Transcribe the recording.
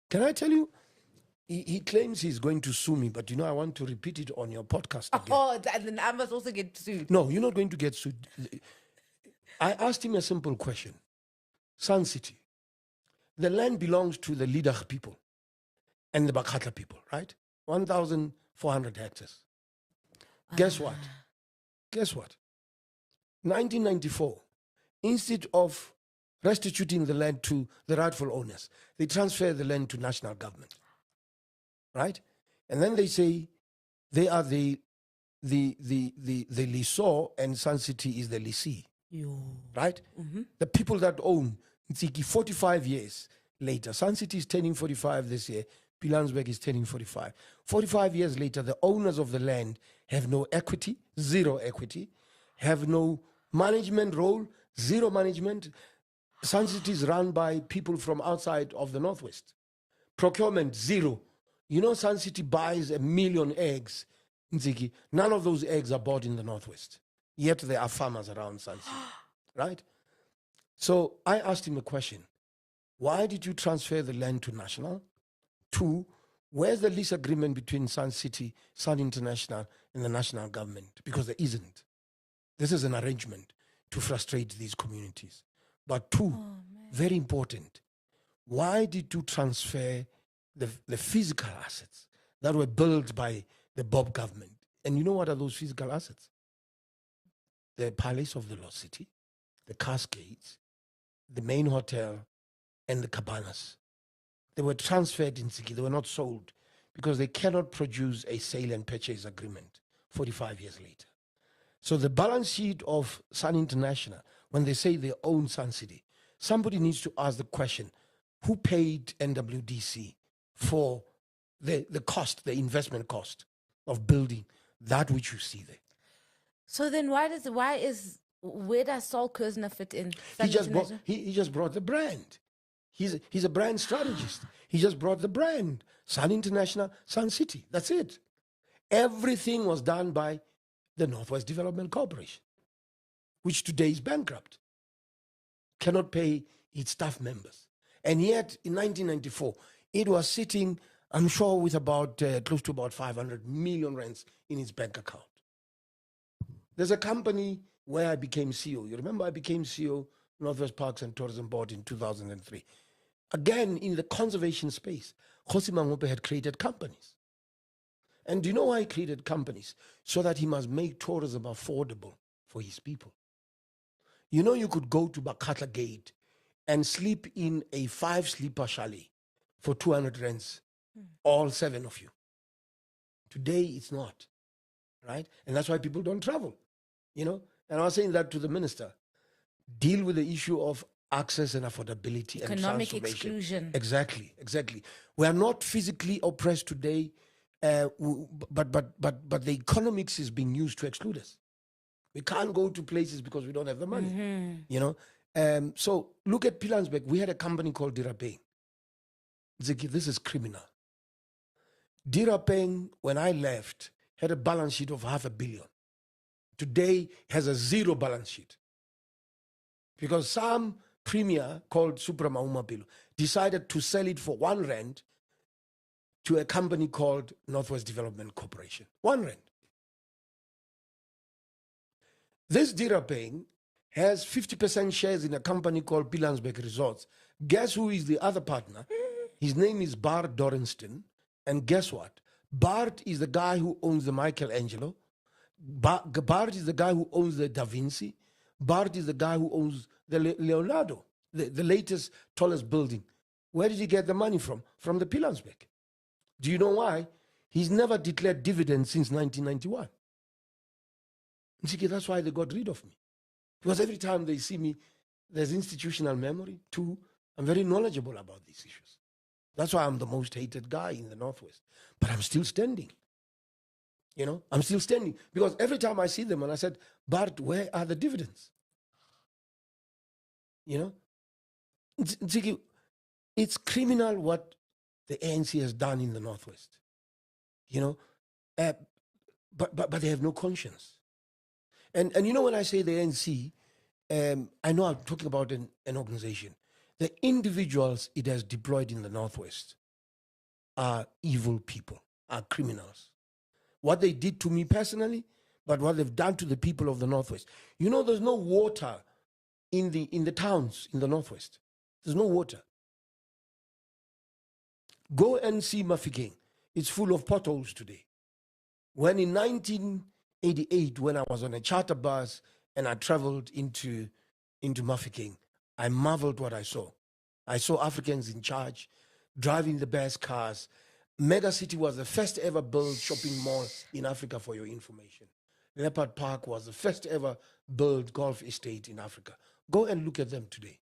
Can I tell you? He claims he's going to sue me, but I want to repeat it on your podcast again. Oh, and then I must also get sued. No, you're not going to get sued. I asked him a simple question. SunCity, the land belongs to the Lidach people and the Bakatla people, right? 1,400 hectares. Guess what? 1994, instead of restituting the land to the rightful owners, they transfer the land to national government, right? And then they say they are the lessor and SunCity is the lessee, right? Mm-hmm. The people that own Ntsiki 45 years later, SunCity is turning 45 this year, Pilanesberg is turning 45. 45 years later, the owners of the land have no equity, zero equity, have no management role, zero management. SunCity is run by people from outside of the Northwest. Procurement, zero. SunCity buys 1 million eggs. Ntsiki, none of those eggs are bought in the Northwest. Yet there are farmers around SunCity, right? So I asked him a question. Why did you transfer the land to national? 2, where's the lease agreement between SunCity, Sun International, and the national government? Because there isn't. This is an arrangement to frustrate these communities. But 2, very important, why did you transfer the physical assets that were built by the Bob government? And you know what are those physical assets? The Palace of the Lost City, the Cascades, the main hotel, and the cabanas. They were transferred in Ntsiki. They were not sold because they cannot produce a sale and purchase agreement 45 years later. So the balance sheet of Sun International, when they say they own SunCity, somebody needs to ask the question, who paid NWDC for the cost, the investment cost of building that which you see there? So then where does Saul Kerzner fit in? He just brought the brand. He's a brand strategist. He just brought the brand. Sun International, SunCity. That's it. Everything was done by the Northwest Development Corporation, which today is bankrupt, cannot pay its staff members. And yet, in 1994, it was sitting, I'm sure, with about close to about 500 million rands in its bank account. There's a company where I became CEO. You remember I became CEO, Northwest Parks and Tourism Board in 2003. Again, in the conservation space, Kgosi Mangope had created companies. And do you know why he created companies? So that he must make tourism affordable for his people. You could go to Bakatla Gate and sleep in a 5-sleeper chalet for 200 rands, all 7 of you. Today, it's not, right? And that's why people don't travel, And I was saying that to the minister. Deal with the issue of access and affordability and economic transformation. exclusion. Exactly. We are not physically oppressed today, but the economics is being used to exclude us. We can't go to places because we don't have the money. So look at Pilanesberg. We had a company called Dirapeng. This is criminal. Dirapeng, when I left, had a balance sheet of 500 million. Today has a 0 balance sheet. Because some premier called Supra Maumapilo decided to sell it for 1 rand to a company called Northwest Development Corporation. 1 rand. This Dirapeng has 50% shares in a company called Pilanesberg Resorts. Guess who is the other partner? His name is Bart Dorenston. And guess what? Bart is the guy who owns the Michelangelo. Bart is the guy who owns the Da Vinci. Bart is the guy who owns the Leonardo, the latest, tallest building. Where did he get the money from? From the Pilanesberg. Do you know why? He's never declared dividends since 1991. That's why they got rid of me. Because every time they see me, there's institutional memory. 2, I'm very knowledgeable about these issues. That's why I'm the most hated guy in the Northwest. But I'm still standing. I'm still standing. Because every time I see them and I said, Bart, where are the dividends? It's criminal what the ANC has done in the Northwest. But they have no conscience. And when I say the ANC, I know I'm talking about an organization. The individuals it has deployed in the Northwest are evil people, are criminals. What they did to me personally, but what they've done to the people of the Northwest. You know, there's no water in the towns in the Northwest. There's no water. Go and see Mafikeng. It's full of potholes today. When in 1988, when I was on a charter bus and I traveled into Mafikeng, I marveled what I saw. I saw Africans in charge, driving the best cars. Mega City was the first ever built shopping mall in Africa, for your information. Leopard Park was the first ever built golf estate in Africa. Go and look at them today.